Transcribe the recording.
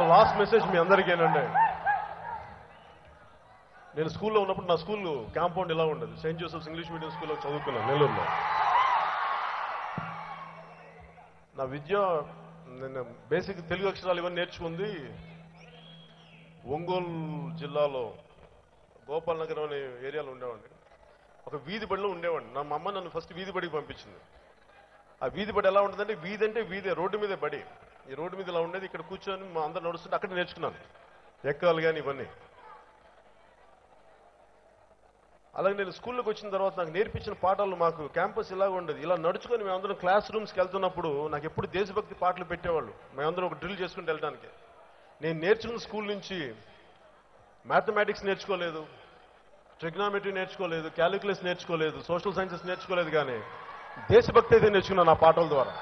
ఒక last message మీ అందరికీనండి. నేను స్కూల్లో ఉన్నప్పుడు నా స్కూల్ కాంపౌండ్ ఇలా ఉండదు. సెయింట్ జోసెఫ్స్ ఇంగ్లీష్ మీడియం స్కూల్లో చదువుకున్నాను నెల్లూరులో. నా విద్య నేను బేసిక్ తెలుగు అక్షరాలు ఇవన్నీ నేర్చుకుంది ఒంగోలు జిల్లాలో గోపాల్ నగరం అనే ఏరియాలో ఉండేవాడిని. ఒక వీధి బడిలో ఉండేవాడిని. మా అమ్మ నన్ను ఫస్ట్ వీధి బడికి పంపించింది. ఆ వీధి బడి ఎలా ఉంటుందంటే వీధి అంటే వీధి, రోడ్డు మీదే బడి. ఈ రోడ్డు మీద ఇలా ఉండేది. ఇక్కడ కూర్చొని మా అందరు నడుస్తుంటే అక్కడ నేర్చుకున్నాను ఎక్కాలు కానీ ఇవన్నీ. అలాగే నేను స్కూల్లోకి వచ్చిన తర్వాత నాకు నేర్పించిన పాఠాలు మాకు క్యాంపస్ ఇలాగ ఉండేది. ఇలా నడుచుకొని మేమందరం క్లాస్ రూమ్స్కి వెళ్తున్నప్పుడు నాకు ఎప్పుడు దేశభక్తి పాటలు పెట్టేవాళ్ళు. మేమందరం ఒక డ్రిల్ చేసుకుని వెళ్ళడానికి. నేను నేర్చుకున్న స్కూల్ నుంచి మ్యాథమెటిక్స్ నేర్చుకోలేదు, ట్రిగ్నామెట్రీ నేర్చుకోలేదు, క్యాలిక్యులస్ నేర్చుకోలేదు, సోషల్ సైన్సెస్ నేర్చుకోలేదు, కానీ దేశభక్తి అయితే నేర్చుకున్నాను ఆ పాటల ద్వారా.